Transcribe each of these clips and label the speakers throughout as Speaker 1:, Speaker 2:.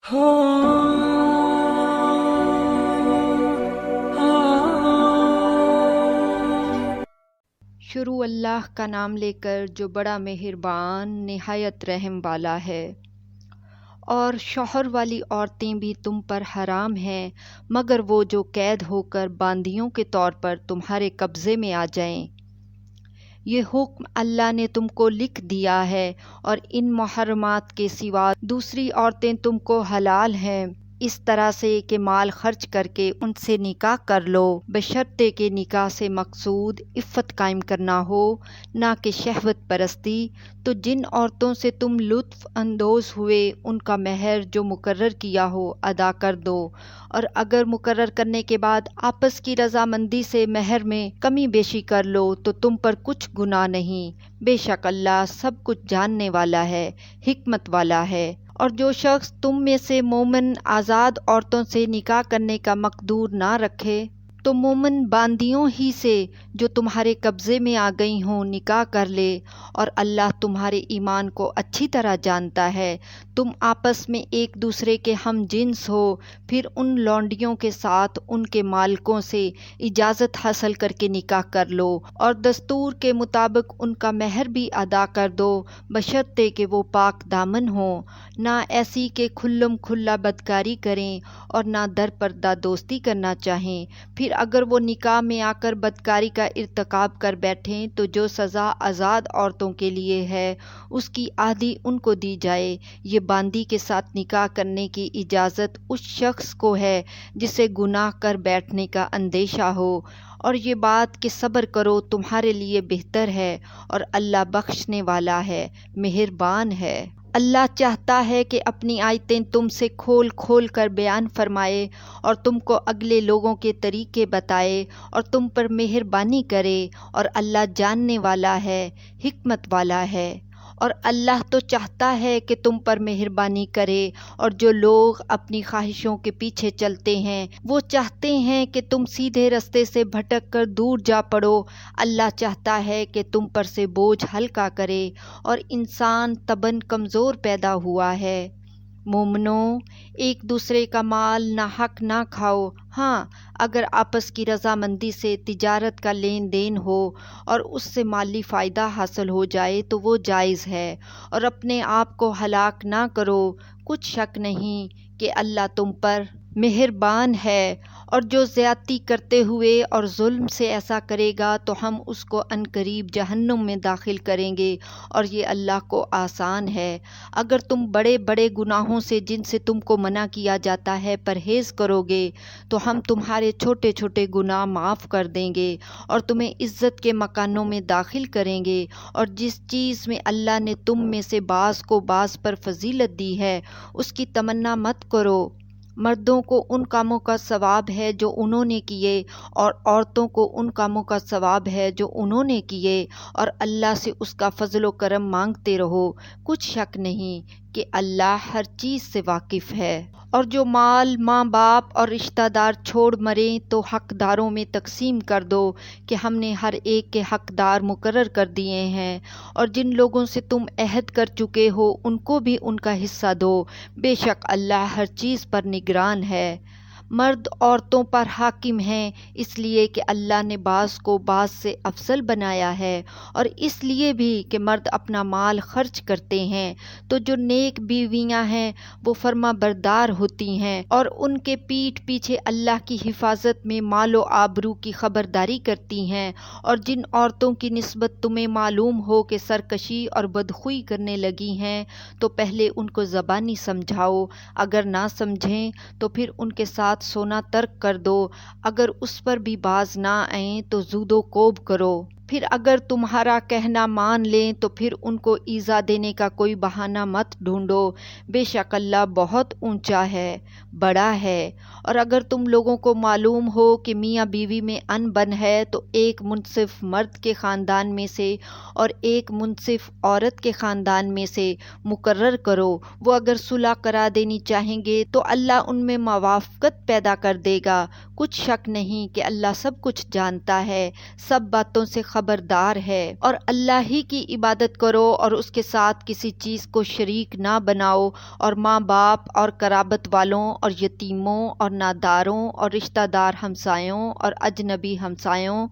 Speaker 1: شروع اللہ کا نام لے کر جو بڑا مہربان نہایت رحم والا ہے۔ اور شوہر والی عورتیں بھی تم پر حرام ہیں مگر وہ جو قید ہو کر باندیوں کے طور پر تمہارے قبضے میں آ جائیں۔ یہ حکم اللہ نے تم کو لکھ دیا ہے، اور ان محرمات کے سوا دوسری عورتیں تم کو حلال ہیں، اس طرح سے کہ مال خرچ کر کے ان سے نکاح کر لو، بشرطے کہ نکاح سے مقصود عفت قائم کرنا ہو، نہ کہ شہوت پرستی۔ تو جن عورتوں سے تم لطف اندوز ہوئے ان کا مہر جو مقرر کیا ہو ادا کر دو، اور اگر مقرر کرنے کے بعد آپس کی رضامندی سے مہر میں کمی بیشی کر لو تو تم پر کچھ گناہ نہیں، بے شک اللہ سب کچھ جاننے والا ہے، حکمت والا ہے۔ اور جو شخص تم میں سے مومن آزاد عورتوں سے نکاح کرنے کا مقدور نہ رکھے تو مومن باندیوں ہی سے جو تمہارے قبضے میں آ گئی ہوں نکاح کر لے، اور اللہ تمہارے ایمان کو اچھی طرح جانتا ہے۔ تم آپس میں ایک دوسرے کے ہم جنس ہو، پھر ان لونڈیوں کے ساتھ ان کے مالکوں سے اجازت حاصل کر کے نکاح کر لو، اور دستور کے مطابق ان کا مہر بھی ادا کر دو، بشرطے کہ وہ پاک دامن ہوں، نہ ایسی کہ کھلم کھلا بدکاری کریں اور نہ در پردہ دوستی کرنا چاہیں۔ پھر اگر وہ نکاح میں آ کر بدکاری کا ارتکاب کر بیٹھیں تو جو سزا آزاد عورتوں کے لیے ہے اس کی آدھی ان کو دی جائے۔ یہ باندی کے ساتھ نکاح کرنے کی اجازت اس شخص کو ہے جسے گناہ کر بیٹھنے کا اندیشہ ہو، اور یہ بات کہ صبر کرو تمہارے لیے بہتر ہے، اور اللہ بخشنے والا ہے، مہربان ہے۔ اللہ چاہتا ہے کہ اپنی آیتیں تم سے کھول کھول کر بیان فرمائے اور تم کو اگلے لوگوں کے طریقے بتائے اور تم پر مہربانی کرے، اور اللہ جاننے والا ہے، حکمت والا ہے۔ اور اللہ تو چاہتا ہے کہ تم پر مہربانی کرے، اور جو لوگ اپنی خواہشوں کے پیچھے چلتے ہیں وہ چاہتے ہیں کہ تم سیدھے رستے سے بھٹک کر دور جا پڑو۔ اللہ چاہتا ہے کہ تم پر سے بوجھ ہلکا کرے، اور انسان طبعاً کمزور پیدا ہوا ہے۔ مومنوں، ایک دوسرے کا مال ناحق نہ کھاؤ، ہاں اگر آپس کی رضامندی سے تجارت کا لین دین ہو اور اس سے مالی فائدہ حاصل ہو جائے تو وہ جائز ہے، اور اپنے آپ کو ہلاک نہ کرو، کچھ شک نہیں کہ اللہ تم پر مہربان ہے۔ اور جو زیادتی کرتے ہوئے اور ظلم سے ایسا کرے گا تو ہم اس کو عنقریب جہنم میں داخل کریں گے، اور یہ اللہ کو آسان ہے۔ اگر تم بڑے بڑے گناہوں سے جن سے تم کو منع کیا جاتا ہے پرہیز کرو گے تو ہم تمہارے چھوٹے چھوٹے گناہ معاف کر دیں گے، اور تمہیں عزت کے مکانوں میں داخل کریں گے۔ اور جس چیز میں اللہ نے تم میں سے بعض کو بعض پر فضیلت دی ہے اس کی تمنا مت کرو۔ مردوں کو ان کاموں کا ثواب ہے جو انہوں نے کیے، اور عورتوں کو ان کاموں کا ثواب ہے جو انہوں نے کیے، اور اللہ سے اس کا فضل و کرم مانگتے رہو، کچھ شک نہیں کہ اللہ ہر چیز سے واقف ہے۔ اور جو مال ماں باپ اور رشتہ دار چھوڑ مریں تو حقداروں میں تقسیم کر دو کہ ہم نے ہر ایک کے حقدار مقرر کر دیے ہیں، اور جن لوگوں سے تم عہد کر چکے ہو ان کو بھی ان کا حصہ دو، بے شک اللہ ہر چیز پر نگران ہے۔ مرد عورتوں پر حاکم ہیں اس لیے کہ اللہ نے بعض کو بعض سے افضل بنایا ہے، اور اس لیے بھی کہ مرد اپنا مال خرچ کرتے ہیں تو جو نیک بیویاں ہیں وہ فرما بردار ہوتی ہیں، اور ان کے پیٹھ پیچھے اللہ کی حفاظت میں مال و آبرو کی خبرداری کرتی ہیں۔ اور جن عورتوں کی نسبت تمہیں معلوم ہو کہ سرکشی اور بدخوئی کرنے لگی ہیں تو پہلے ان کو زبانی سمجھاؤ، اگر نہ سمجھیں تو پھر ان کے ساتھ سونا ترک کر دو، اگر اس پر بھی باز نہ آئیں تو زود و کوب کرو۔ پھر اگر تمہارا کہنا مان لیں تو پھر ان کو ایذا دینے کا کوئی بہانہ مت ڈھونڈو، بے شک اللہ بہت اونچا ہے، بڑا ہے۔ اور اگر تم لوگوں کو معلوم ہو کہ میاں بیوی میں ان بن ہے تو ایک منصف مرد کے خاندان میں سے اور ایک منصف عورت کے خاندان میں سے مقرر کرو، وہ اگر صلح کرا دینی چاہیں گے تو اللہ ان میں موافقت پیدا کر دے گا، کچھ شک نہیں کہ اللہ سب کچھ جانتا ہے، سب باتوں سے خبر خبردار ہے۔ اور اللہ ہی کی عبادت کرو اور اس کے ساتھ کسی چیز کو شریک نہ بناؤ، اور ماں باپ اور قرابت والوں اور یتیموں اور ناداروں اور رشتہ دار ہمسایوں اور اجنبی ہمسایوں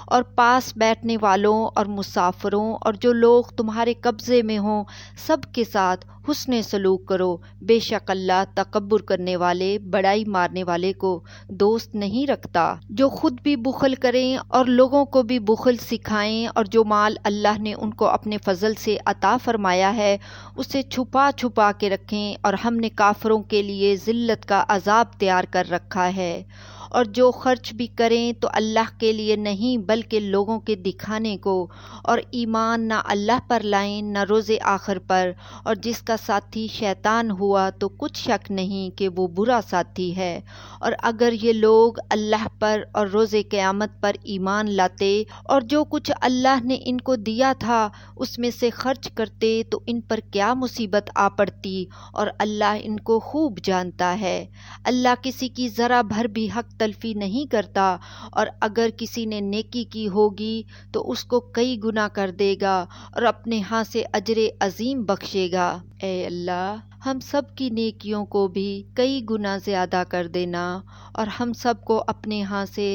Speaker 1: اور پاس بیٹھنے والوں اور مسافروں اور جو لوگ تمہارے قبضے میں ہوں سب کے ساتھ حسن سلوک کرو۔ بے شک اللہ تکبر کرنے والے، بڑائی مارنے والے کو دوست نہیں رکھتا۔ جو خود بھی بخل کریں اور لوگوں کو بھی بخل سکھائیں، اور جو مال اللہ نے ان کو اپنے فضل سے عطا فرمایا ہے اسے چھپا چھپا کے رکھیں، اور ہم نے کافروں کے لیے ذلت کا عذاب تیار کر رکھا ہے۔ اور جو خرچ بھی کریں تو اللہ کے لیے نہیں بلکہ لوگوں کے دکھانے کو، اور ایمان نہ اللہ پر لائیں نہ روز آخر پر، اور جس کا ساتھی شیطان ہوا تو کچھ شک نہیں کہ وہ برا ساتھی ہے۔ اور اگر یہ لوگ اللہ پر اور روز قیامت پر ایمان لاتے اور جو کچھ اللہ نے ان کو دیا تھا اس میں سے خرچ کرتے تو ان پر کیا مصیبت آ پڑتی، اور اللہ ان کو خوب جانتا ہے۔ اللہ کسی کی ذرا بھر بھی حق تلفی نہیں کرتا، اور اگر کسی نے نیکی کی ہوگی تو اس کو کئی گنا کر دے گا اور اپنے ہاں سے اجر عظیم بخشے گا۔ اے اللہ ہم سب کی نیکیوں کو بھی کئی گنا زیادہ کر دینا، اور ہم سب کو اپنے ہاں سے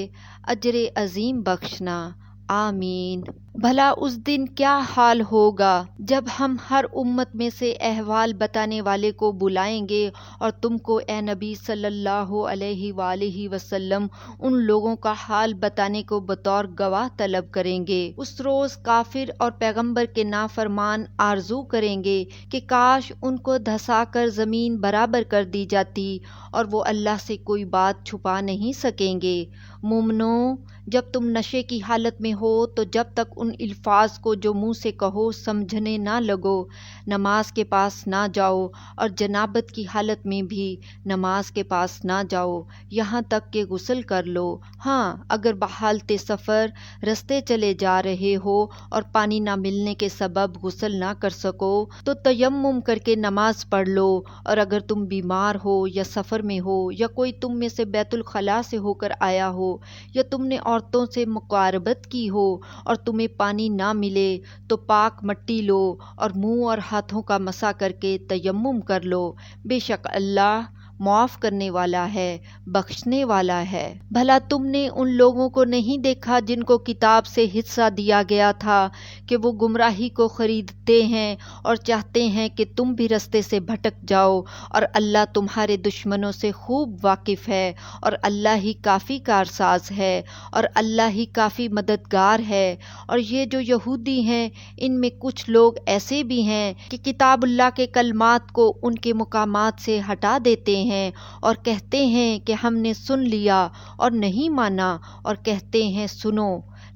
Speaker 1: اجر عظیم بخشنا، آمین۔ بھلا اس دن کیا حال ہوگا جب ہم ہر امت میں سے احوال بتانے والے کو بلائیں گے، اور تم کو اے نبی صلی اللہ علیہ وآلہ وسلم ان لوگوں کا حال بتانے کو بطور گواہ طلب کریں گے۔ اس روز کافر اور پیغمبر کے نافرمان آرزو کریں گے کہ کاش ان کو دھسا کر زمین برابر کر دی جاتی، اور وہ اللہ سے کوئی بات چھپا نہیں سکیں گے۔ مومنو، جب تم نشے کی حالت میں ہو تو جب تک ان الفاظ کو جو منہ سے کہو سمجھنے نہ لگو نماز کے پاس نہ جاؤ، اور جنابت کی حالت میں بھی نماز کے پاس نہ جاؤ یہاں تک کہ غسل کر لو۔ ہاں، اگر بحالت سفر رستے چلے جا رہے ہو اور پانی نہ ملنے کے سبب غسل نہ کر سکو تو تیمم کر کے نماز پڑھ لو، اور اگر تم بیمار ہو یا سفر میں ہو یا کوئی تم میں سے بیت الخلاء سے ہو کر آیا ہو یا تم نے عورتوں سے مقاربت کی ہو اور تمہیں پانی نہ ملے تو پاک مٹی لو اور منہ اور ہاتھوں کا مسح کر کے تیمم کر لو، بے شک اللہ معاف کرنے والا ہے، بخشنے والا ہے۔ بھلا تم نے ان لوگوں کو نہیں دیکھا جن کو کتاب سے حصہ دیا گیا تھا کہ وہ گمراہی کو خریدتے ہیں اور چاہتے ہیں کہ تم بھی رستے سے بھٹک جاؤ، اور اللہ تمہارے دشمنوں سے خوب واقف ہے، اور اللہ ہی کافی کارساز ہے، اور اللہ ہی کافی مددگار ہے۔ اور یہ جو یہودی ہیں ان میں کچھ لوگ ایسے بھی ہیں کہ کتاب اللہ کے کلمات کو ان کے مقامات سے ہٹا دیتے ہیں اور کہتے ہیں کہ ہم نے سن لیا اور نہیں مانا، اور کہتے ہیں سنو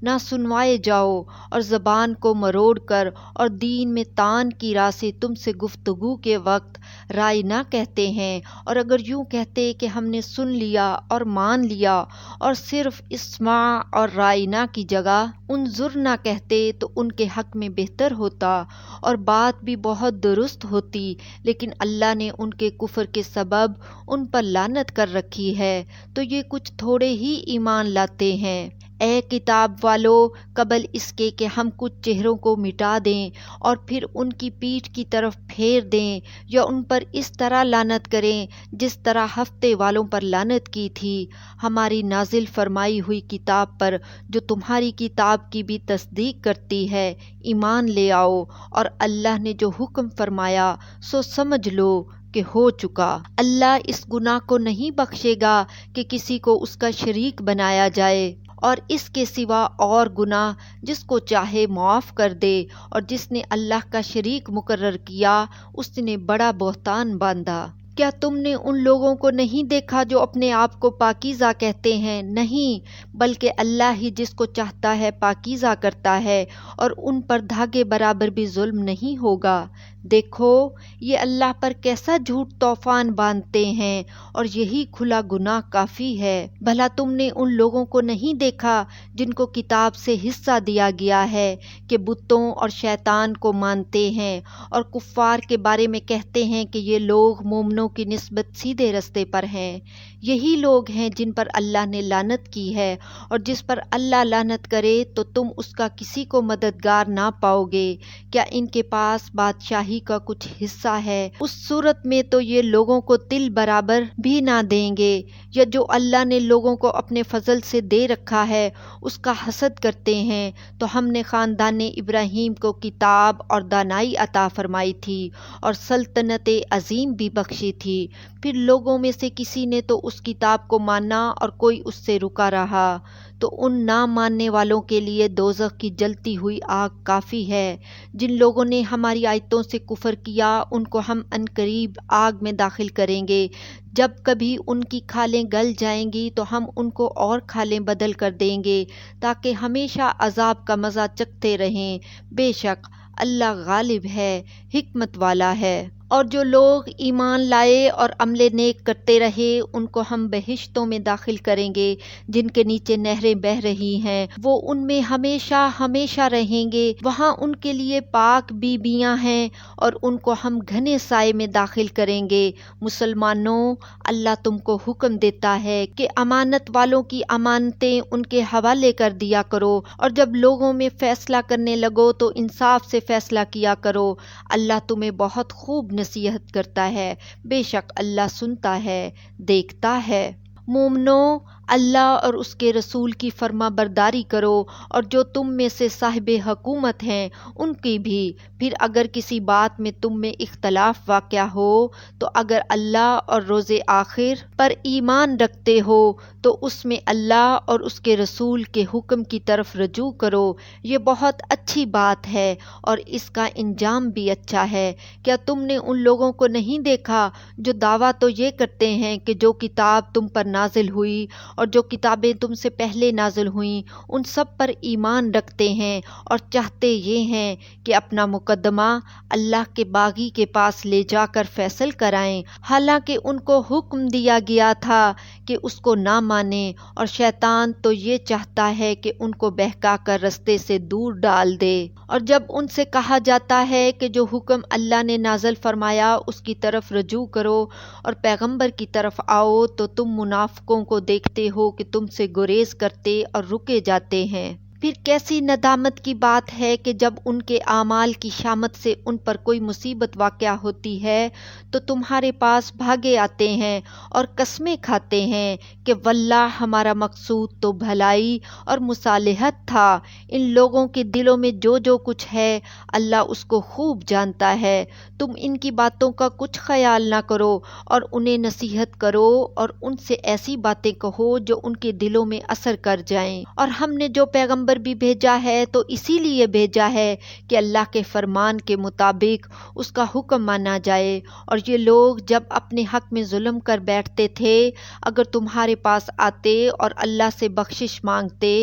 Speaker 1: نہ سنوائے جاؤ، اور زبان کو مروڑ کر اور دین میں تان کی راہ سے تم سے گفتگو کے وقت رائے نہ کہتے ہیں، اور اگر یوں کہتے کہ ہم نے سن لیا اور مان لیا اور صرف اسماع اور رائے نہ کی جگہ انظر نہ کہتے تو ان کے حق میں بہتر ہوتا اور بات بھی بہت درست ہوتی، لیکن اللہ نے ان کے کفر کے سبب ان پر لعنت کر رکھی ہے، تو یہ کچھ تھوڑے ہی ایمان لاتے ہیں۔ اے کتاب والو، قبل اس کے کہ ہم کچھ چہروں کو مٹا دیں اور پھر ان کی پیٹھ کی طرف پھیر دیں یا ان پر اس طرح لعنت کریں جس طرح ہفتے والوں پر لعنت کی تھی، ہماری نازل فرمائی ہوئی کتاب پر جو تمہاری کتاب کی بھی تصدیق کرتی ہے ایمان لے آؤ، اور اللہ نے جو حکم فرمایا سو سمجھ لو کہ ہو چکا۔ اللہ اس گناہ کو نہیں بخشے گا کہ کسی کو اس کا شریک بنایا جائے، اور اس کے سوا اور گناہ جس کو چاہے معاف کر دے، اور جس نے اللہ کا شریک مقرر کیا اس نے بڑا بہتان باندھا۔ کیا تم نے ان لوگوں کو نہیں دیکھا جو اپنے آپ کو پاکیزہ کہتے ہیں؟ نہیں، بلکہ اللہ ہی جس کو چاہتا ہے پاکیزہ کرتا ہے، اور ان پر دھاگے برابر بھی ظلم نہیں ہوگا۔ دیکھو یہ اللہ پر کیسا جھوٹ طوفان باندھتے ہیں، اور یہی کھلا گناہ کافی ہے۔ بھلا تم نے ان لوگوں کو نہیں دیکھا جن کو کتاب سے حصہ دیا گیا ہے کہ بتوں اور شیطان کو مانتے ہیں، اور کفار کے بارے میں کہتے ہیں کہ یہ لوگ مومنوں کی نسبت سیدھے رستے پر ہیں۔ یہی لوگ ہیں جن پر اللہ نے لعنت کی ہے، اور جس پر اللہ لعنت کرے تو تم اس کا کسی کو مددگار نہ پاؤ گے۔ کیا ان کے پاس بادشاہی کا کچھ حصہ ہے؟ اس صورت میں تو یہ لوگوں کو تل برابر بھی نہ دیں گے، یا جو اللہ نے لوگوں کو اپنے فضل سے دے رکھا ہے اس کا حسد کرتے ہیں۔ تو ہم نے خاندان ابراہیم کو کتاب اور دانائی عطا فرمائی تھی، اور سلطنت عظیم بھی بخشی تھی۔ پھر لوگوں میں سے کسی نے تو اس کتاب کو مانا اور کوئی اس سے رکا رہا، تو ان نہ ماننے والوں کے لیے دوزخ کی جلتی ہوئی آگ کافی ہے۔ جن لوگوں نے ہماری آیتوں سے کفر کیا ان کو ہم عنقریب آگ میں داخل کریں گے۔ جب کبھی ان کی کھالیں گل جائیں گی تو ہم ان کو اور کھالیں بدل کر دیں گے تاکہ ہمیشہ عذاب کا مزہ چکھتے رہیں۔ بے شک اللہ غالب ہے، حکمت والا ہے۔ اور جو لوگ ایمان لائے اور عمل نیک کرتے رہے ان کو ہم بہشتوں میں داخل کریں گے جن کے نیچے نہریں بہہ رہی ہیں، وہ ان میں ہمیشہ ہمیشہ رہیں گے۔ وہاں ان کے لیے پاک بیویاں ہیں اور ان کو ہم گھنے سائے میں داخل کریں گے۔ مسلمانوں، اللہ تم کو حکم دیتا ہے کہ امانت والوں کی امانتیں ان کے حوالے کر دیا کرو، اور جب لوگوں میں فیصلہ کرنے لگو تو انصاف سے فیصلہ کیا کرو۔ اللہ تمہیں بہت خوب نصیحت کرتا ہے، بے شک اللہ سنتا ہے، دیکھتا ہے۔ مومنو، اللہ اور اس کے رسول کی فرما برداری کرو، اور جو تم میں سے صاحب حکومت ہیں ان کی بھی۔ پھر اگر کسی بات میں تم میں اختلاف واقع ہو تو اگر اللہ اور روز آخر پر ایمان رکھتے ہو تو اس میں اللہ اور اس کے رسول کے حکم کی طرف رجوع کرو۔ یہ بہت اچھی بات ہے اور اس کا انجام بھی اچھا ہے۔ کیا تم نے ان لوگوں کو نہیں دیکھا جو دعویٰ تو یہ کرتے ہیں کہ جو کتاب تم پر نازل ہوئی اور جو کتابیں تم سے پہلے نازل ہوئیں ان سب پر ایمان رکھتے ہیں، اور چاہتے یہ ہیں کہ اپنا مقدمہ اللہ کے باغی کے پاس لے جا کر فیصل کرائیں، حالانکہ ان کو حکم دیا گیا تھا کہ اس کو نہ مانیں، اور شیطان تو یہ چاہتا ہے کہ ان کو بہکا کر رستے سے دور ڈال دے۔ اور جب ان سے کہا جاتا ہے کہ جو حکم اللہ نے نازل فرمایا اس کی طرف رجوع کرو اور پیغمبر کی طرف آؤ، تو تم منافقوں کو دیکھتے ہو کہ تم سے گریز کرتے اور رکے جاتے ہیں۔ پھر کیسی ندامت کی بات ہے کہ جب ان کے اعمال کی شامت سے ان پر کوئی مصیبت واقع ہوتی ہے تو تمہارے پاس بھاگے آتے ہیں اور قسمیں کھاتے ہیں کہ واللہ ہمارا مقصود تو بھلائی اور مصالحت تھا۔ ان لوگوں کے دلوں میں جو جو کچھ ہے اللہ اس کو خوب جانتا ہے۔ تم ان کی باتوں کا کچھ خیال نہ کرو اور انہیں نصیحت کرو اور ان سے ایسی باتیں کہو جو ان کے دلوں میں اثر کر جائیں۔ اور ہم نے جو پیغمبر بھی بھیجا ہے تو اسی لیے بھیجا ہے کہ اللہ کے فرمان کے مطابق اس کا حکم مانا جائے۔ اور یہ لوگ جب اپنے حق میں ظلم کر بیٹھتے تھے اگر تمہارے پاس آتے اور اللہ سے بخشش مانگتے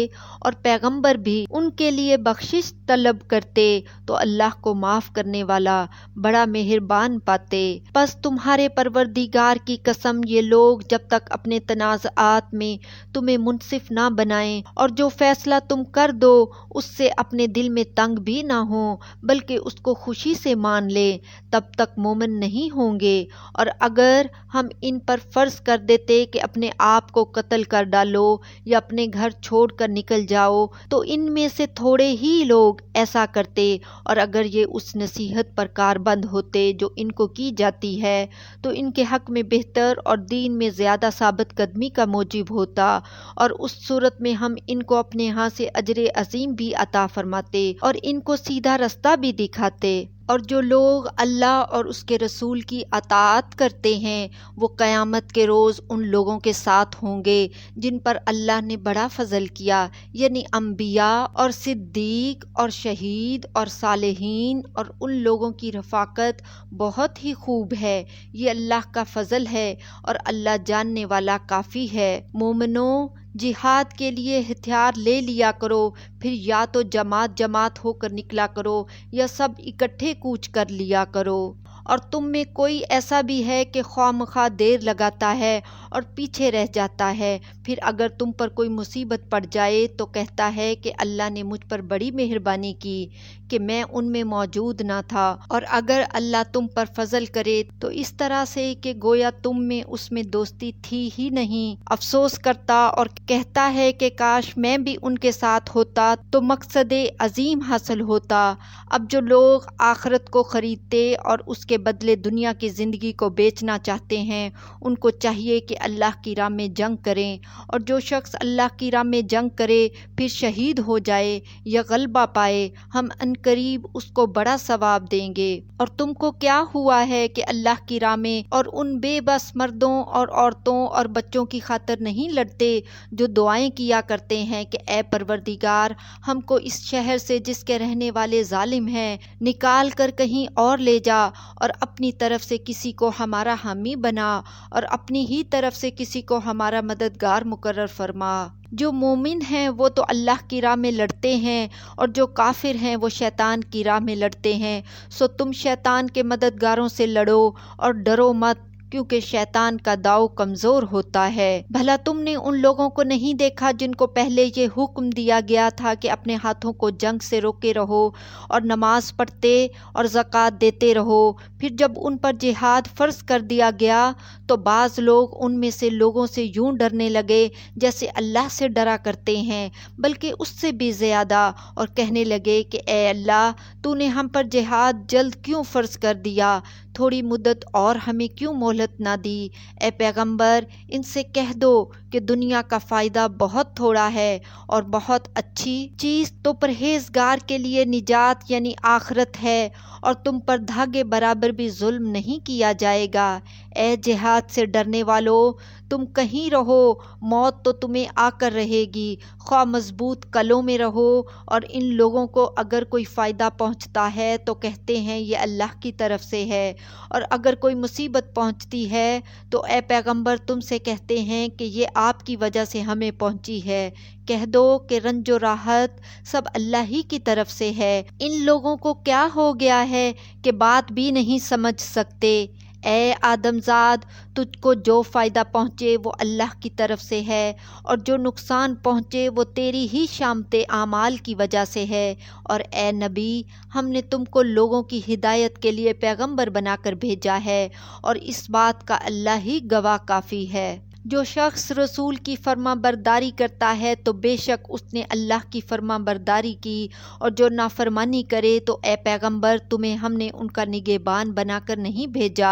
Speaker 1: اور پیغمبر بھی ان کے لیے بخشش طلب کرتے تو اللہ کو معاف کرنے والا بڑا مہربان پاتے۔ بس تمہارے پروردگار کی قسم، یہ لوگ جب تک اپنے تنازعات میں تمہیں منصف نہ بنائیں اور جو فیصلہ تم کر دو اس سے اپنے دل میں تنگ بھی نہ ہوں بلکہ اس کو خوشی سے مان لیں، تب تک مومن نہیں ہوں گے۔ اور اگر ہم ان پر فرض کر دیتے کہ اپنے آپ کو قتل کر ڈالو یا اپنے گھر چھوڑ کر نکل جاؤ تو ان میں سے تھوڑے ہی لوگ ایسا کرتے، اور اگر یہ اس نصیحت پر کاربند ہوتے جو ان کو کی جاتی ہے تو ان کے حق میں بہتر اور دین میں زیادہ ثابت قدمی کا موجب ہوتا، اور اس صورت میں ہم ان کو اپنے ہاں سے اجر عظیم بھی عطا فرماتے اور ان کو سیدھا رستہ بھی دکھاتے۔ اور جو لوگ اللہ اور اس کے رسول کی اطاعت کرتے ہیں وہ قیامت کے روز ان لوگوں کے ساتھ ہوں گے جن پر اللہ نے بڑا فضل کیا، یعنی انبیاء اور صدیق اور شہید اور صالحین، اور ان لوگوں کی رفاقت بہت ہی خوب ہے۔ یہ اللہ کا فضل ہے اور اللہ جاننے والا کافی ہے۔ مومنوں، جہاد کے لیے ہتھیار لے لیا کرو، پھر یا تو جماعت جماعت ہو کر نکلا کرو یا سب اکٹھے کوچ کر لیا کرو۔ اور تم میں کوئی ایسا بھی ہے کہ خواہ مخواہ دیر لگاتا ہے اور پیچھے رہ جاتا ہے، پھر اگر تم پر کوئی مصیبت پڑ جائے تو کہتا ہے کہ اللہ نے مجھ پر بڑی مہربانی کی کہ میں ان میں موجود نہ تھا، اور اگر اللہ تم پر فضل کرے تو اس طرح سے کہ گویا تم میں اس میں دوستی تھی ہی نہیں، افسوس کرتا اور کہتا ہے کہ کاش میں بھی ان کے ساتھ ہوتا تو مقصد عظیم حاصل ہوتا۔ اب جو لوگ آخرت کو خریدتے اور اس کے بدلے دنیا کی زندگی کو بیچنا چاہتے ہیں، ان کو چاہیے کہ اللہ کی راہ میں جنگ کریں، اور جو شخص اللہ کی راہ میں جنگ کرے پھر شہید ہو جائے یا غلبہ پائے، ہم عنقریب اس کو بڑا ثواب دیں گے۔ اور تم کو کیا ہوا ہے کہ اللہ کی راہ میں اور ان بے بس مردوں اور عورتوں اور بچوں کی خاطر نہیں لڑتے جو دعائیں کیا کرتے ہیں کہ اے پروردگار، ہم کو اس شہر سے جس کے رہنے والے ظالم ہیں نکال کر کہیں اور لے جا، اور اپنی طرف سے کسی کو ہمارا حامی بنا، اور اپنی ہی طرف سے کسی کو ہمارا مددگار مقرر فرما۔ جو مومن ہیں وہ تو اللہ کی راہ میں لڑتے ہیں، اور جو کافر ہیں وہ شیطان کی راہ میں لڑتے ہیں، سو تم شیطان کے مددگاروں سے لڑو اور ڈرو مت، کیونکہ شیطان کا داؤ کمزور ہوتا ہے۔ بھلا تم نے ان لوگوں کو نہیں دیکھا جن کو پہلے یہ حکم دیا گیا تھا کہ اپنے ہاتھوں کو جنگ سے روکے رہو اور نماز پڑھتے اور زکوٰۃ دیتے رہو، پھر جب ان پر جہاد فرض کر دیا گیا تو بعض لوگ ان میں سے لوگوں سے یوں ڈرنے لگے جیسے اللہ سے ڈرا کرتے ہیں، بلکہ اس سے بھی زیادہ، اور کہنے لگے کہ اے اللہ، تو نے ہم پر جہاد جلد کیوں فرض کر دیا، تھوڑی مدت اور ہمیں کیوں مہلت نہ دی؟ اے پیغمبر، ان سے کہہ دو کہ دنیا کا فائدہ بہت تھوڑا ہے، اور بہت اچھی چیز تو پرہیزگار کے لیے نجات یعنی آخرت ہے، اور تم پر دھاگے برابر بھی ظلم نہیں کیا جائے گا۔ اے جہاد سے ڈرنے والو، تم کہیں رہو، موت تو تمہیں آ کر رہے گی، خواہ مضبوط قلعوں میں رہو، اور ان لوگوں کو اگر کوئی فائدہ پہنچتا ہے تو کہتے ہیں یہ اللہ کی طرف سے ہے، اور اگر کوئی مصیبت پہنچتی ہے تو اے پیغمبر تم سے کہتے ہیں کہ یہ آپ کی وجہ سے ہمیں پہنچی ہے۔ کہہ دو کہ رنج و راحت سب اللہ ہی کی طرف سے ہے۔ ان لوگوں کو کیا ہو گیا ہے کہ بات بھی نہیں سمجھ سکتے؟ اے آدم زاد، تجھ کو جو فائدہ پہنچے وہ اللہ کی طرف سے ہے، اور جو نقصان پہنچے وہ تیری ہی شامت اعمال کی وجہ سے ہے، اور اے نبی، ہم نے تم کو لوگوں کی ہدایت کے لیے پیغمبر بنا کر بھیجا ہے، اور اس بات کا اللہ ہی گواہ کافی ہے۔ جو شخص رسول کی فرما برداری کرتا ہے تو بے شک اس نے اللہ کی فرما برداری کی، اور جو نافرمانی کرے تو اے پیغمبر تمہیں ہم نے ان کا نگہبان بنا کر نہیں بھیجا،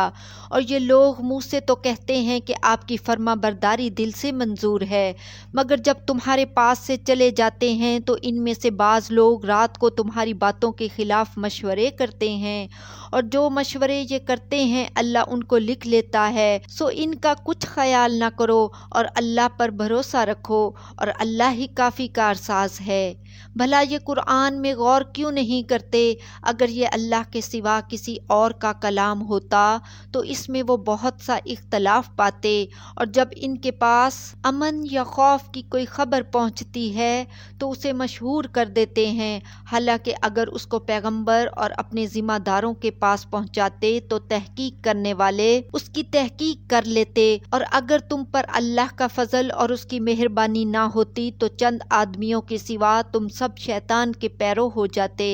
Speaker 1: اور یہ لوگ منہ سے تو کہتے ہیں کہ آپ کی فرما برداری دل سے منظور ہے، مگر جب تمہارے پاس سے چلے جاتے ہیں تو ان میں سے بعض لوگ رات کو تمہاری باتوں کے خلاف مشورے کرتے ہیں، اور جو مشورے یہ کرتے ہیں اللہ ان کو لکھ لیتا ہے، سو ان کا کچھ خیال نہ کرو اور اللہ پر بھروسہ رکھو، اور اللہ ہی کافی کارساز ہے۔ بھلا یہ قرآن میں غور کیوں نہیں کرتے؟ اگر یہ اللہ کے سوا کسی اور کا کلام ہوتا تو اس میں وہ بہت سا اختلاف پاتے، اور جب ان کے پاس امن یا خوف کی کوئی خبر پہنچتی ہے تو اسے مشہور کر دیتے ہیں، حالانکہ اگر اس کو پیغمبر اور اپنے ذمہ داروں کے پاس پہنچاتے تو تحقیق کرنے والے اس کی تحقیق کر لیتے، اور اگر تم پر اللہ کا فضل اور اس کی مہربانی نہ ہوتی تو چند آدمیوں کے سوا تم سب شیطان کے پیرو ہو جاتے۔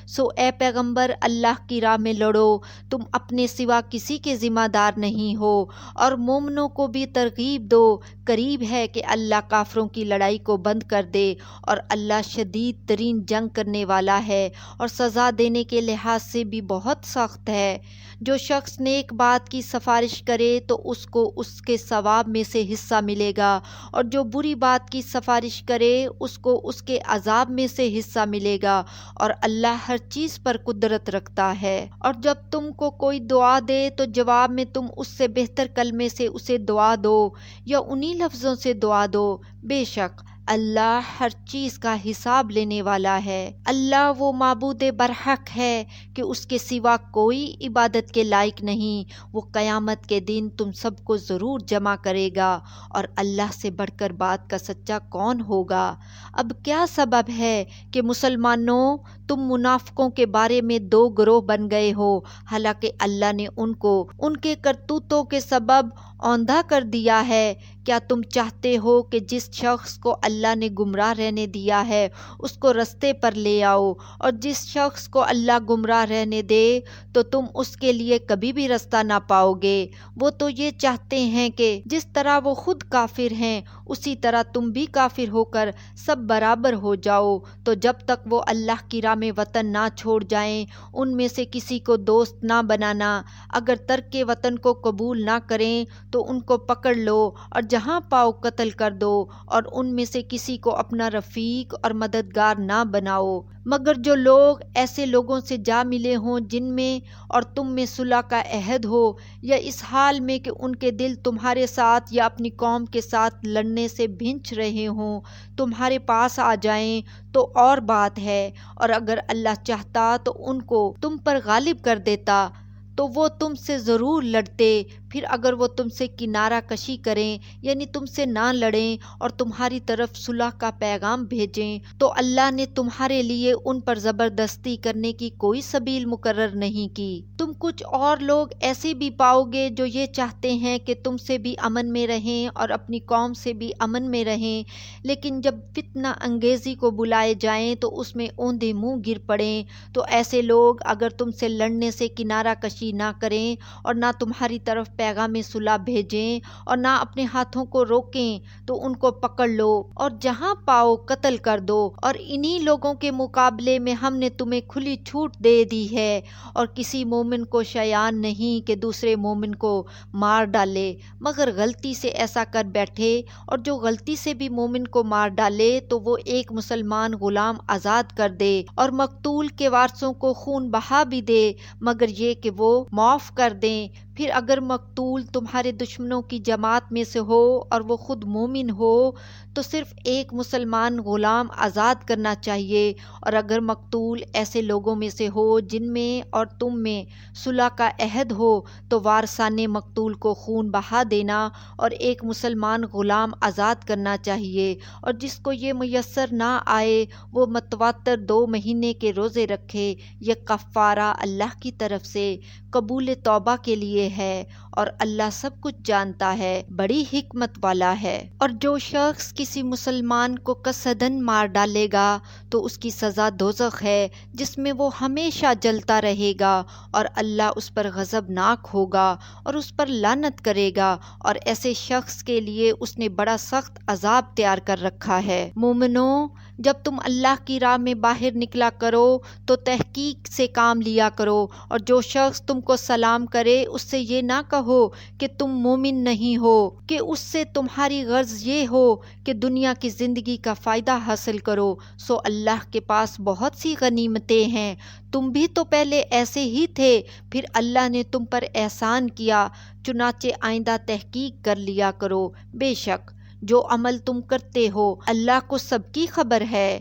Speaker 1: سو اے پیغمبر اللہ کی راہ میں لڑو، تم اپنے سوا کسی کے ذمہ دار نہیں ہو، اور مومنوں کو بھی ترغیب دو، قریب ہے کہ اللہ کافروں کی لڑائی کو بند کر دے، اور اللہ شدید ترین جنگ کرنے والا ہے اور سزا دینے کے لحاظ سے بھی بہت سخت ہے۔ جو شخص نیک بات کی سفارش کرے تو اس کو اس کے ثواب میں سے حصہ ملے گا، اور جو بری بات کی سفارش کرے اس کو اس کے عذاب میں سے حصہ ملے گا، اور اللہ ہر چیز پر قدرت رکھتا ہے۔ اور جب تم کو کوئی دعا دے تو جواب میں تم اس سے بہتر کلمے سے اسے دعا دو، یا انہی لفظوں سے دعا دو، بے شک اللہ ہر چیز کا حساب لینے والا ہے۔ اللہ وہ معبود برحق ہے کہ اس کے سوا کوئی عبادت کے لائق نہیں۔ وہ قیامت کے دن تم سب کو ضرور جمع کرے گا، اور اللہ سے بڑھ کر بات کا سچا کون ہوگا؟ اب کیا سبب ہے کہ مسلمانوں تم منافقوں کے بارے میں دو گروہ بن گئے ہو، حالانکہ اللہ نے ان کو ان کے کرتوتوں کے سبب اوندھا کر دیا ہے؟ کیا تم چاہتے ہو کہ جس شخص کو اللہ نے گمراہ رہنے دیا ہے اس کو رستے پر لے آؤ، اور جس شخص کو اللہ گمراہ رہنے دے تو تم اس کے لیے کبھی بھی رستہ نہ پاؤ گے؟ وہ تو یہ چاہتے ہیں کہ جس طرح وہ خود کافر ہیں اسی طرح تم بھی کافر ہو کر سب برابر ہو جاؤ۔ تو جب تک وہ اللہ کی راہ میں وطن نہ چھوڑ جائیں ان میں سے کسی کو دوست نہ بنانا۔ اگر ترک وطن کو قبول نہ کریں تو ان کو پکڑ لو اور جہاں پاؤ قتل کر دو، اور ان میں سے کسی کو اپنا رفیق اور مددگار نہ بناؤ، مگر جو لوگ ایسے لوگوں سے جا ملے ہوں جن میں اور تم میں صلح کا عہد ہو، یا اس حال میں کہ ان کے دل تمہارے ساتھ یا اپنی قوم کے ساتھ لڑنے سے بھنچ رہے ہوں، تمہارے پاس آ جائیں تو اور بات ہے، اور اگر اللہ چاہتا تو ان کو تم پر غالب کر دیتا تو وہ تم سے ضرور لڑتے۔ پھر اگر وہ تم سے کنارہ کشی کریں، یعنی تم سے نہ لڑیں اور تمہاری طرف صلح کا پیغام بھیجیں، تو اللہ نے تمہارے لیے ان پر زبردستی کرنے کی کوئی سبیل مقرر نہیں کی۔ تم کچھ اور لوگ ایسے بھی پاؤ گے جو یہ چاہتے ہیں کہ تم سے بھی امن میں رہیں اور اپنی قوم سے بھی امن میں رہیں، لیکن جب فتنہ انگیزی کو بلائے جائیں تو اس میں اوندھے منہ گر پڑیں۔ تو ایسے لوگ اگر تم سے لڑنے سے کنارہ کشی نہ کریں اور نہ تمہاری طرف پیغام صلح بھیجیں اور نہ اپنے ہاتھوں کو روکیں تو ان کو پکڑ لو اور جہاں پاؤ قتل کر دو، اور انہی لوگوں کے مقابلے میں ہم نے تمہیں کھلی چھوٹ دے دی ہے، اور کسی مومن کو شایان نہیں کہ دوسرے مومن کو مار ڈالے مگر غلطی سے ایسا کر بیٹھے، اور جو غلطی سے بھی مومن کو مار ڈالے تو وہ ایک مسلمان غلام آزاد کر دے، اور مقتول کے وارثوں کو خون بہا بھی دے مگر یہ کہ وہ معاف کر دیں۔ پھر اگر مقتول تمہارے دشمنوں کی جماعت میں سے ہو اور وہ خود مومن ہو تو صرف ایک مسلمان غلام آزاد کرنا چاہیے، اور اگر مقتول ایسے لوگوں میں سے ہو جن میں اور تم میں صلح کا عہد ہو تو وارثان مقتول کو خون بہا دینا اور ایک مسلمان غلام آزاد کرنا چاہیے، اور جس کو یہ میسر نہ آئے وہ متواتر 2 مہینے کے روزے رکھے۔ یہ کفارہ اللہ کی طرف سے قبول توبہ کے لیے ہے، اور اللہ سب کچھ جانتا ہے، بڑی حکمت والا ہے۔ اور جو شخص کسی مسلمان کو قصدن مار ڈالے گا تو اس کی سزا دوزخ ہے جس میں وہ ہمیشہ جلتا رہے گا، اور اللہ اس پر غضبناک ہوگا اور اس پر لعنت کرے گا، اور ایسے شخص کے لیے اس نے بڑا سخت عذاب تیار کر رکھا ہے۔ مومنوں، جب تم اللہ کی راہ میں باہر نکلا کرو تو تحقیق سے کام لیا کرو، اور جو شخص تم کو سلام کرے اس سے یہ نہ کہو کہ تم مومن نہیں ہو، کہ اس سے تمہاری غرض یہ ہو کہ دنیا کی زندگی کا فائدہ حاصل کرو، سو اللہ کے پاس بہت سی غنیمتیں ہیں، تم بھی تو پہلے ایسے ہی تھے، پھر اللہ نے تم پر احسان کیا، چنانچہ آئندہ تحقیق کر لیا کرو، بے شک جو عمل تم کرتے ہو اللہ کو سب کی خبر ہے۔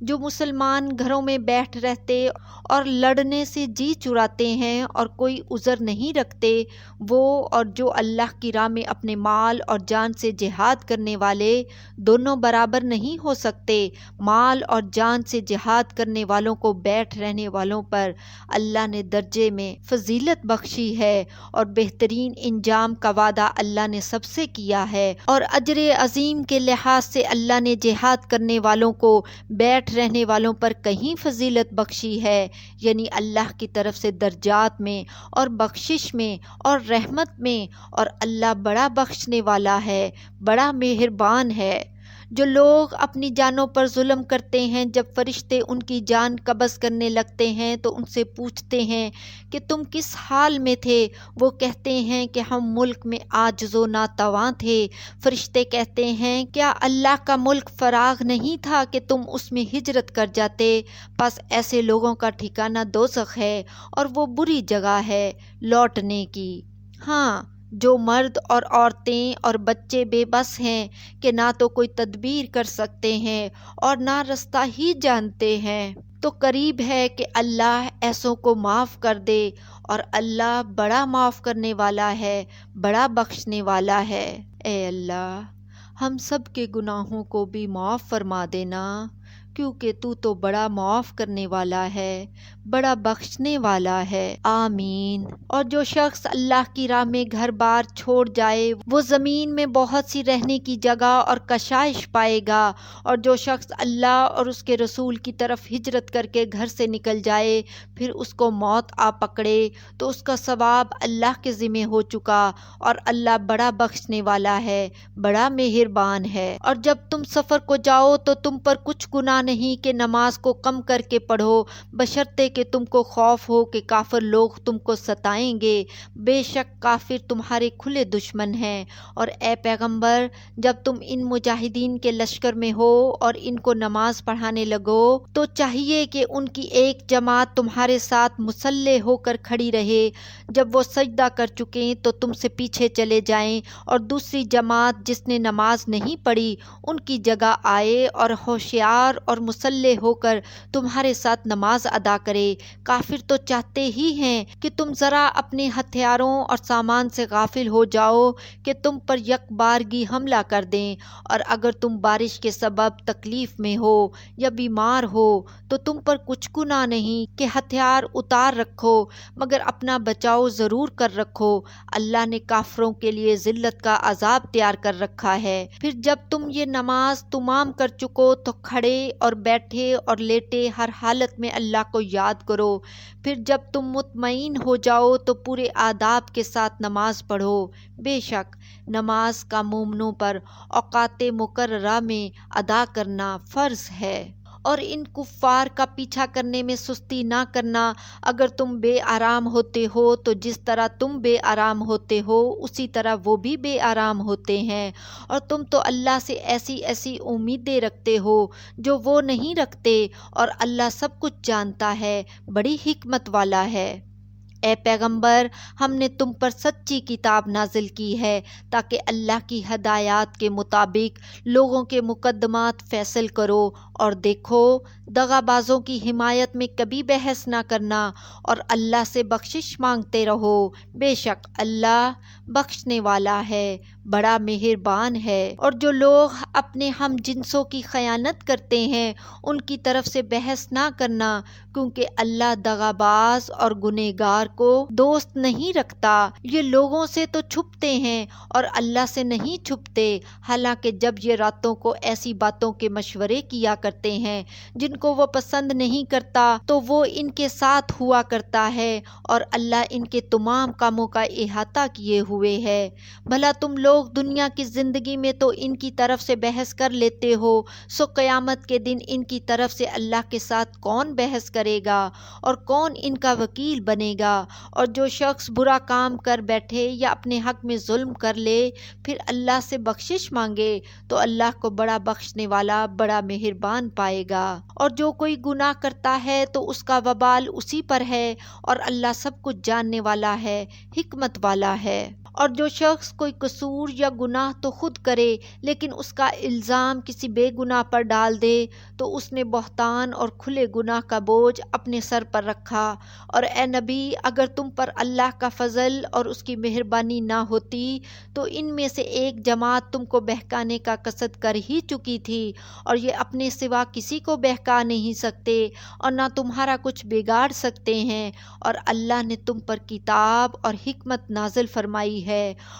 Speaker 1: جو مسلمان گھروں میں بیٹھ رہتے اور لڑنے سے جی چراتے ہیں اور کوئی عذر نہیں رکھتے، وہ اور جو اللہ کی راہ میں اپنے مال اور جان سے جہاد کرنے والے دونوں برابر نہیں ہو سکتے۔ مال اور جان سے جہاد کرنے والوں کو بیٹھ رہنے والوں پر اللہ نے درجے میں فضیلت بخشی ہے، اور بہترین انجام کا وعدہ اللہ نے سب سے کیا ہے، اور اجر عظیم کے لحاظ سے اللہ نے جہاد کرنے والوں کو بیٹھ رہنے والوں پر کہیں فضیلت بخشی ہے، یعنی اللہ کی طرف سے درجات میں اور بخشش میں اور رحمت میں، اور اللہ بڑا بخشنے والا ہے، بڑا مہربان ہے۔ جو لوگ اپنی جانوں پر ظلم کرتے ہیں، جب فرشتے ان کی جان قبض کرنے لگتے ہیں تو ان سے پوچھتے ہیں کہ تم کس حال میں تھے؟ وہ کہتے ہیں کہ ہم ملک میں عاجز و ناتواں تھے۔ فرشتے کہتے ہیں کیا اللہ کا ملک فراغ نہیں تھا کہ تم اس میں ہجرت کر جاتے؟ پس ایسے لوگوں کا ٹھکانہ دوزخ ہے، اور وہ بری جگہ ہے لوٹنے کی۔ ہاں، جو مرد اور عورتیں اور بچے بے بس ہیں کہ نہ تو کوئی تدبیر کر سکتے ہیں اور نہ رستہ ہی جانتے ہیں، تو قریب ہے کہ اللہ ایسوں کو معاف کر دے، اور اللہ بڑا معاف کرنے والا ہے، بڑا بخشنے والا ہے۔ اے اللہ، ہم سب کے گناہوں کو بھی معاف فرما دینا، کیونکہ تو بڑا معاف کرنے والا ہے، بڑا بخشنے والا ہے، آمین۔ اور جو شخص اللہ کی راہ میں گھر بار چھوڑ جائے وہ زمین میں بہت سی رہنے کی جگہ اور کشائش پائے گا، اور جو شخص اللہ اور اس کے رسول کی طرف ہجرت کر کے گھر سے نکل جائے پھر اس کو موت آ پکڑے تو اس کا ثواب اللہ کے ذمہ ہو چکا، اور اللہ بڑا بخشنے والا ہے، بڑا مہربان ہے۔ اور جب تم سفر کو جاؤ تو تم پر کچھ گناہ نہیں کہ نماز کو کم کر کے پڑھو، بشرطے کہ تم کو خوف ہو کہ کافر لوگ تم کو ستائیں گے، بے شک کافر تمہارے کھلے دشمن ہیں۔ اور اے پیغمبر، جب تم ان مجاہدین کے لشکر میں ہو اور ان کو نماز پڑھانے لگو تو چاہیے کہ ان کی ایک جماعت تمہارے ساتھ مسلح ہو کر کھڑی رہے، جب وہ سجدہ کر چکیں تو تم سے پیچھے چلے جائیں، اور دوسری جماعت جس نے نماز نہیں پڑھی ان کی جگہ آئے اور ہوشیار اور مسلح ہو کر تمہارے ساتھ نماز ادا کرے۔ کافر تو چاہتے ہی ہیں کہ تم ذرا اپنے ہتھیاروں اور سامان سے غافل ہو جاؤ کہ تم پر یک بارگی حملہ کر دیں، اور اگر تم بارش کے سبب تکلیف میں ہو یا بیمار ہو تو تم پر کچھ گناہ نہیں کہ ہتھیار اتار رکھو، مگر اپنا بچاؤ ضرور کر رکھو، اللہ نے کافروں کے لیے ذلت کا عذاب تیار کر رکھا ہے۔ پھر جب تم یہ نماز تمام کر چکو تو کھڑے اور بیٹھے اور لیٹے ہر حالت میں اللہ کو یاد کرو، پھر جب تم مطمئن ہو جاؤ تو پورے آداب کے ساتھ نماز پڑھو، بے شک نماز کا مومنوں پر اوقات مقررہ میں ادا کرنا فرض ہے۔ اور ان کفار کا پیچھا کرنے میں سستی نہ کرنا، اگر تم بے آرام ہوتے ہو تو جس طرح تم بے آرام ہوتے ہو اسی طرح وہ بھی بے آرام ہوتے ہیں، اور تم تو اللہ سے ایسی ایسی امیدیں رکھتے ہو جو وہ نہیں رکھتے، اور اللہ سب کچھ جانتا ہے، بڑی حکمت والا ہے۔ اے پیغمبر، ہم نے تم پر سچی کتاب نازل کی ہے تاکہ اللہ کی ہدایات کے مطابق لوگوں کے مقدمات فیصل کرو، اور دیکھو دغا بازوں کی حمایت میں کبھی بحث نہ کرنا، اور اللہ سے بخشش مانگتے رہو، بے شک اللہ بخشنے والا ہے، بڑا مہربان ہے۔ اور جو لوگ اپنے ہم جنسوں کی خیانت کرتے ہیں ان کی طرف سے بحث نہ کرنا، کیونکہ اللہ دغا باز اور گنہگار کو دوست نہیں رکھتا۔ یہ لوگوں سے تو چھپتے ہیں اور اللہ سے نہیں چھپتے، حالانکہ جب یہ راتوں کو ایسی باتوں کے مشورے کیا کرتے ہیں جن کو وہ پسند نہیں کرتا تو وہ ان کے ساتھ ہوا کرتا ہے، اور اللہ ان کے تمام کاموں کا احاطہ کیے ہوئے ہے۔ بھلا تم لوگ دنیا کی زندگی میں تو ان کی طرف سے بحث کر لیتے ہو، سو قیامت کے دن ان کی طرف سے اللہ کے ساتھ کون بحث کرے گا اور کون ان کا وکیل بنے گا؟ اور جو شخص برا کام کر بیٹھے یا اپنے حق میں ظلم کر لے پھر اللہ سے بخشش مانگے تو اللہ کو بڑا بخشنے والا، بڑا مہربان پائے گا۔ اور جو کوئی گناہ کرتا ہے تو اس کا وبال اسی پر ہے، اور اللہ سب کچھ جاننے والا ہے، حکمت والا ہے۔ اور جو شخص کوئی قصور یا گناہ تو خود کرے لیکن اس کا الزام کسی بے گناہ پر ڈال دے تو اس نے بہتان اور کھلے گناہ کا بوجھ اپنے سر پر رکھا۔ اور اے نبی، اگر تم پر اللہ کا فضل اور اس کی مہربانی نہ ہوتی تو ان میں سے ایک جماعت تم کو بہکانے کا قصد کر ہی چکی تھی، اور یہ اپنے سوا کسی کو بہکا نہیں سکتے اور نہ تمہارا کچھ بگاڑ سکتے ہیں، اور اللہ نے تم پر کتاب اور حکمت نازل فرمائی ہے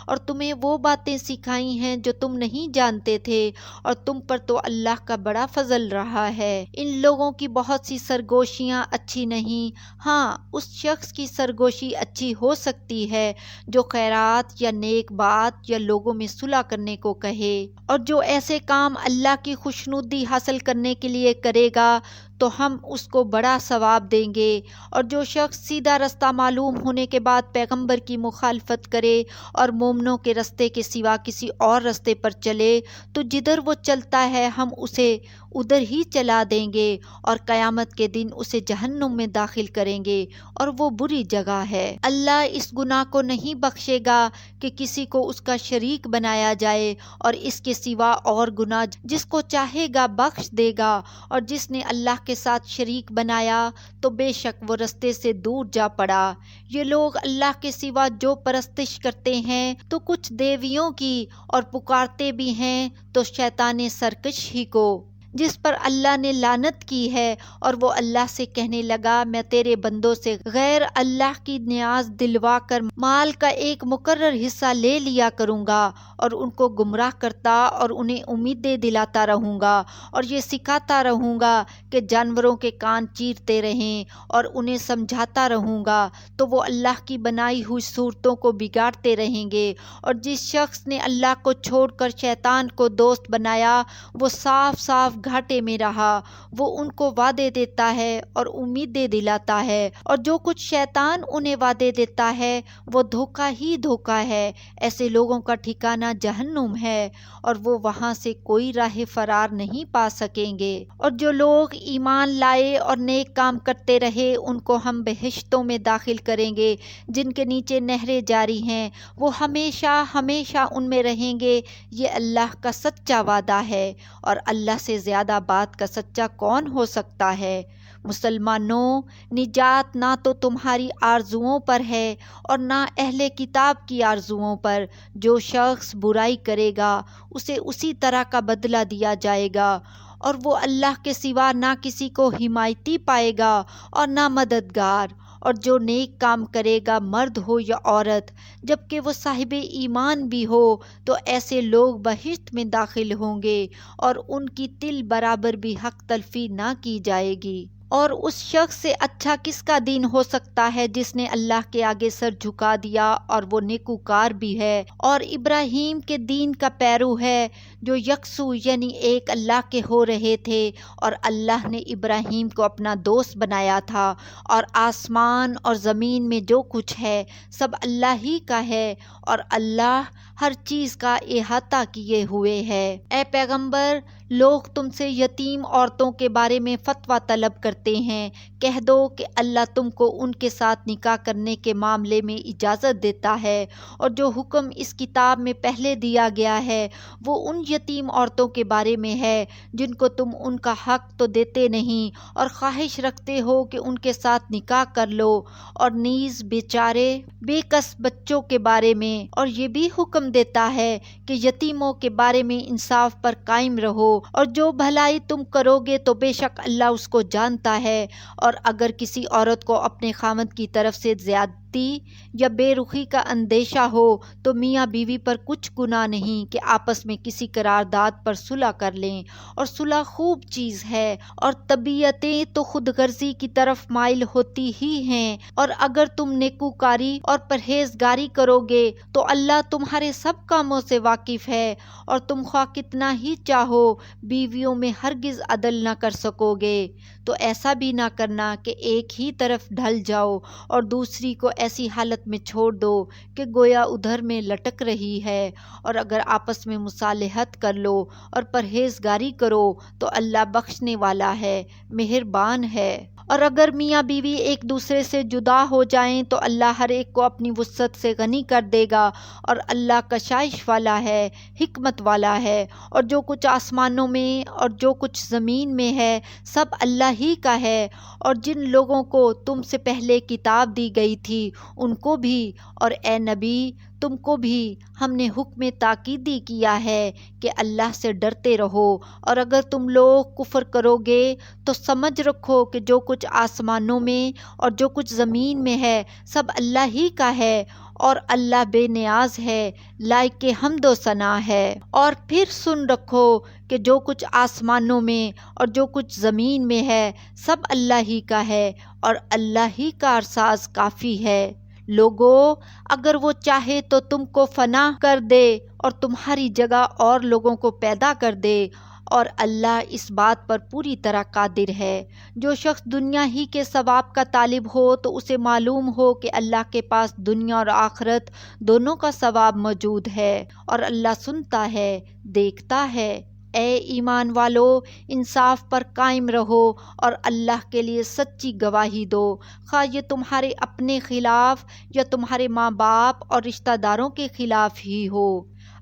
Speaker 1: اور تمہیں وہ باتیں سکھائی ہیں جو تم نہیں جانتے تھے، اور تم پر تو اللہ کا بڑا فضل رہا ہے۔ ان لوگوں کی بہت سی سرگوشیاں اچھی نہیں، ہاں اس شخص کی سرگوشی اچھی ہو سکتی ہے جو خیرات یا نیک بات یا لوگوں میں صلح کرنے کو کہے، اور جو ایسے کام اللہ کی خوشنودی حاصل کرنے کے لیے کرے گا تو ہم اس کو بڑا ثواب دیں گے۔ اور جو شخص سیدھا رستہ معلوم ہونے کے بعد پیغمبر کی مخالفت کرے اور مومنوں کے رستے کے سوا کسی اور رستے پر چلے تو جدھر وہ چلتا ہے ہم اسے ادھر ہی چلا دیں گے اور قیامت کے دن اسے جہنم میں داخل کریں گے اور وہ بری جگہ ہے۔ اللہ اس گناہ کو نہیں بخشے گا کہ کسی کو اس کا شریک بنایا جائے، اور اس کے سوا اور گناہ جس کو چاہے گا بخش دے گا، اور جس نے اللہ کے ساتھ شریک بنایا تو بے شک وہ رستے سے دور جا پڑا۔ یہ لوگ اللہ کے سوا جو پرستش کرتے ہیں تو کچھ دیویوں کی، اور پکارتے بھی ہیں تو شیطان سرکش ہی کو، جس پر اللہ نے لعنت کی ہے۔ اور وہ اللہ سے کہنے لگا میں تیرے بندوں سے غیر اللہ کی نیاز دلوا کر مال کا ایک مقرر حصہ لے لیا کروں گا، اور ان کو گمراہ کرتا اور انہیں امیدیں دلاتا رہوں گا، اور یہ سکھاتا رہوں گا کہ جانوروں کے کان چیرتے رہیں، اور انہیں سمجھاتا رہوں گا تو وہ اللہ کی بنائی ہوئی صورتوں کو بگاڑتے رہیں گے۔ اور جس شخص نے اللہ کو چھوڑ کر شیطان کو دوست بنایا وہ صاف صاف گھاٹے میں رہا۔ وہ ان کو وعدے دیتا ہے اور امیدیں دلاتا ہے، اور جو کچھ شیطان انہیں وعدے دیتا ہے وہ دھوکہ ہی دھوکہ ہے۔ ایسے لوگوں کا ٹھکانہ جہنم ہے، اور وہ وہاں سے کوئی راہ فرار نہیں پا سکیں گے۔ اور جو لوگ ایمان لائے اور نیک کام کرتے رہے ان کو ہم بہشتوں میں داخل کریں گے جن کے نیچے نہریں جاری ہیں، وہ ہمیشہ ہمیشہ ان میں رہیں گے۔ یہ اللہ کا سچا وعدہ ہے، اور اللہ سے زیادہ بات کا سچا کون ہو سکتا ہے۔ مسلمانوں، نجات نہ تو تمہاری آرزوؤں پر ہے اور نہ اہل کتاب کی آرزوؤں پر۔ جو شخص برائی کرے گا اسے اسی طرح کا بدلہ دیا جائے گا، اور وہ اللہ کے سوا نہ کسی کو حمایتی پائے گا اور نہ مددگار۔ اور جو نیک کام کرے گا مرد ہو یا عورت جبکہ وہ صاحب ایمان بھی ہو تو ایسے لوگ بہشت میں داخل ہوں گے، اور ان کی تل برابر بھی حق تلفی نہ کی جائے گی۔ اور اس شخص سے اچھا کس کا دین ہو سکتا ہے جس نے اللہ کے آگے سر جھکا دیا اور وہ نیکوکار بھی ہے اور ابراہیم کے دین کا پیرو ہے، جو یکسو یعنی ایک اللہ کے ہو رہے تھے، اور اللہ نے ابراہیم کو اپنا دوست بنایا تھا۔ اور آسمان اور زمین میں جو کچھ ہے سب اللہ ہی کا ہے، اور اللہ ہر چیز کا احاطہ کیے ہوئے ہے۔ اے پیغمبر، لوگ تم سے یتیم عورتوں کے بارے میں فتویٰ طلب کرتے ہیں، کہہ دو کہ اللہ تم کو ان کے ساتھ نکاح کرنے کے معاملے میں اجازت دیتا ہے، اور جو حکم اس کتاب میں پہلے دیا گیا ہے وہ ان یتیم عورتوں کے بارے میں ہے جن کو تم ان کا حق تو دیتے نہیں اور خواہش رکھتے ہو کہ ان کے ساتھ نکاح کر لو، اور نیز بیچارے بے کس بچوں کے بارے میں۔ اور یہ بھی حکم دیتا ہے کہ یتیموں کے بارے میں انصاف پر قائم رہو، اور جو بھلائی تم کرو گے تو بے شک اللہ اس کو جانتا ہے۔ اور اگر کسی عورت کو اپنے خاوند کی طرف سے زیادتی یا بے رخی کا اندیشہ ہو تو میاں بیوی پر کچھ گناہ نہیں کہ آپس میں کسی قرارداد پر صلح کر لیں، اور صلح خوب چیز ہے، اور طبیعتیں تو خود غرضی کی طرف مائل ہوتی ہی ہیں۔ اور اگر تم نیکوکاری اور پرہیزگاری کرو گے تو اللہ تمہارے سب کاموں سے واقف ہے، اور تم خواہ کتنا ہی چاہو بیویوں میں ہرگز عدل نہ کر سکو گے۔ تو ایسا بھی نہ کرنا کہ ایک ہی طرف ڈھل جاؤ اور دوسری کو ایسی حالت میں چھوڑ دو کہ گویا ادھر میں لٹک رہی ہے۔ اور اگر آپس میں مصالحت کر لو اور پرہیزگاری کرو تو اللہ بخشنے والا ہے، مہربان ہے۔ اور اگر میاں بیوی ایک دوسرے سے جدا ہو جائیں تو اللہ ہر ایک کو اپنی وسعت سے غنی کر دے گا، اور اللہ کشائش والا ہے، حکمت والا ہے۔ اور جو کچھ آسمانوں میں اور جو کچھ زمین میں ہے سب اللہ ہی کا ہے۔ اور جن لوگوں کو تم سے پہلے کتاب دی گئی تھی ان کو بھی، اور اے نبی تم کو بھی ہم نے حکم تاکیدی کیا ہے کہ اللہ سے ڈرتے رہو، اور اگر تم لوگ کفر کرو گے تو سمجھ رکھو کہ جو کچھ آسمانوں میں اور جو کچھ زمین میں ہے سب اللہ ہی کا ہے، اور اللہ بے نیاز ہے، لائق حمد و ثنا ہے۔ اور پھر سن رکھو کہ جو کچھ آسمانوں میں اور جو کچھ زمین میں ہے سب اللہ ہی کا ہے، اور اللہ ہی کارساز کافی ہے۔ لوگو، اگر وہ چاہے تو تم کو فنا کر دے اور تمہاری جگہ اور لوگوں کو پیدا کر دے، اور اللہ اس بات پر پوری طرح قادر ہے۔ جو شخص دنیا ہی کے ثواب کا طالب ہو تو اسے معلوم ہو کہ اللہ کے پاس دنیا اور آخرت دونوں کا ثواب موجود ہے، اور اللہ سنتا ہے، دیکھتا ہے۔ اے ایمان والو، انصاف پر قائم رہو اور اللہ کے لیے سچی گواہی دو، خواہ یہ تمہارے اپنے خلاف یا تمہارے ماں باپ اور رشتہ داروں کے خلاف ہی ہو۔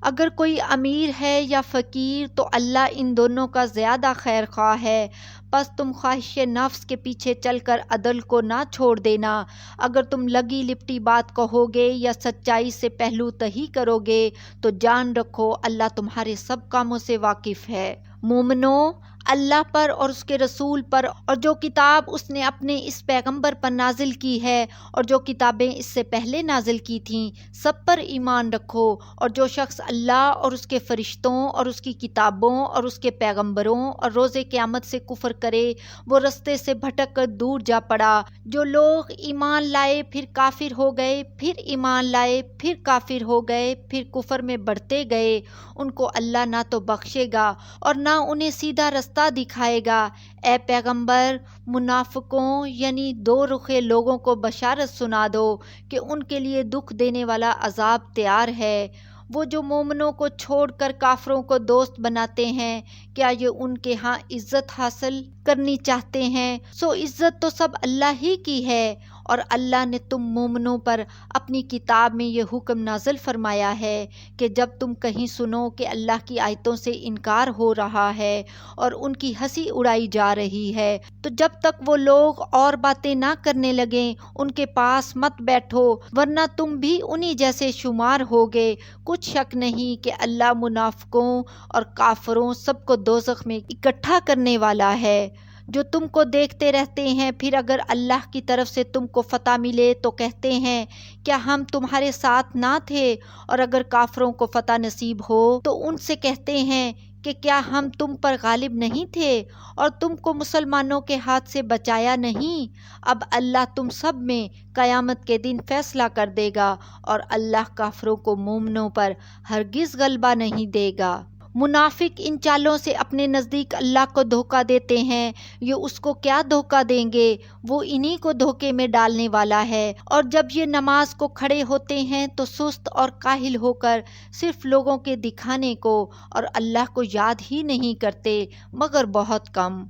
Speaker 1: اگر کوئی امیر ہے یا فقیر تو اللہ ان دونوں کا زیادہ خیر خواہ ہے، پس تم خواہش نفس کے پیچھے چل کر عدل کو نہ چھوڑ دینا۔ اگر تم لگی لپٹی بات کہو گے یا سچائی سے پہلو تہی کرو گے تو جان رکھو اللہ تمہارے سب کاموں سے واقف ہے۔ مومنو، اللہ پر اور اس کے رسول پر اور جو کتاب اس نے اپنے اس پیغمبر پر نازل کی ہے اور جو کتابیں اس سے پہلے نازل کی تھیں، سب پر ایمان رکھو، اور جو شخص اللہ اور اس کے فرشتوں اور اس کی کتابوں اور اس کے پیغمبروں اور روز قیامت سے کفر کرے وہ رستے سے بھٹک کر دور جا پڑا۔ جو لوگ ایمان لائے پھر کافر ہو گئے، پھر ایمان لائے پھر کافر ہو گئے، پھر کفر میں بڑھتے گئے، ان کو اللہ نہ تو بخشے گا اور نہ انہیں سیدھا رستہ دکھائے گا۔ اے پیغمبر، منافقوں یعنی دو رخے لوگوں کو بشارت سنا دو کہ ان کے لیے دکھ دینے والا عذاب تیار ہے۔ وہ جو مومنوں کو چھوڑ کر کافروں کو دوست بناتے ہیں، کیا یہ ان کے ہاں عزت حاصل کرنی چاہتے ہیں؟ سو عزت تو سب اللہ ہی کی ہے، اور اللہ نے تم مومنوں پر اپنی کتاب میں یہ حکم نازل فرمایا ہے کہ جب تم کہیں سنو کہ اللہ کی آیتوں سے انکار ہو رہا ہے اور ان کی ہنسی اڑائی جا رہی ہے تو جب تک وہ لوگ اور باتیں نہ کرنے لگیں ان کے پاس مت بیٹھو، ورنہ تم بھی انہی جیسے شمار ہوگے۔ کچھ شک نہیں کہ اللہ منافقوں اور کافروں سب کو دوزخ میں اکٹھا کرنے والا ہے۔ جو تم کو دیکھتے رہتے ہیں، پھر اگر اللہ کی طرف سے تم کو فتح ملے تو کہتے ہیں کیا ہم تمہارے ساتھ نہ تھے، اور اگر کافروں کو فتح نصیب ہو تو ان سے کہتے ہیں کہ کیا ہم تم پر غالب نہیں تھے اور تم کو مسلمانوں کے ہاتھ سے بچایا نہیں۔ اب اللہ تم سب میں قیامت کے دن فیصلہ کر دے گا، اور اللہ کافروں کو مومنوں پر ہرگز غلبہ نہیں دے گا۔ منافق ان چالوں سے اپنے نزدیک اللہ کو دھوکہ دیتے ہیں، یہ اس کو کیا دھوکہ دیں گے، وہ انہی کو دھوکے میں ڈالنے والا ہے۔ اور جب یہ نماز کو کھڑے ہوتے ہیں تو سست اور کاہل ہو کر صرف لوگوں کے دکھانے کو اور اللہ کو یاد ہی نہیں کرتے مگر بہت کم۔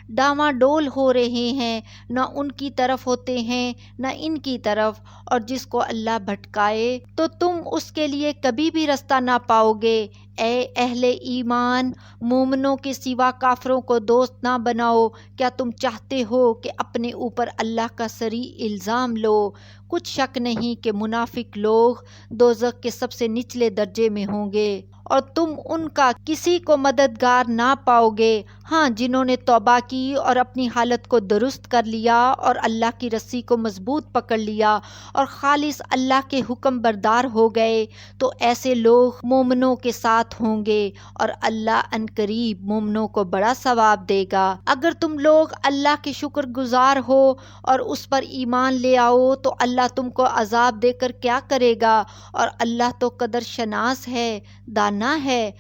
Speaker 1: ڈاواں ڈول ہو رہے ہیں، نہ ان کی طرف ہوتے ہیں نہ ان کی طرف، اور جس کو اللہ بھٹکائے تو تم اس کے لیے کبھی بھی رستہ نہ پاؤ گے۔ اے اہل ایمان، مومنوں کے سوا کافروں کو دوست نہ بناؤ۔ کیا تم چاہتے ہو کہ اپنے اوپر اللہ کا صریح الزام لو؟ کچھ شک نہیں کہ منافق لوگ دوزخ کے سب سے نچلے درجے میں ہوں گے اور تم ان کا کسی کو مددگار نہ پاؤ گے۔ ہاں، جنہوں نے توبہ کی اور اپنی حالت کو درست کر لیا اور اللہ کی رسی کو مضبوط پکڑ لیا اور خالص اللہ کے حکم بردار ہو گئے تو ایسے لوگ مومنوں کے ساتھ ہوں گے، اور اللہ عنقریب مومنوں کو بڑا ثواب دے گا۔ اگر تم لوگ اللہ کے شکر گزار ہو اور اس پر ایمان لے آؤ تو اللہ تم کو عذاب دے کر کیا کرے گا، اور اللہ تو قدر شناس ہے، دانا ہے۔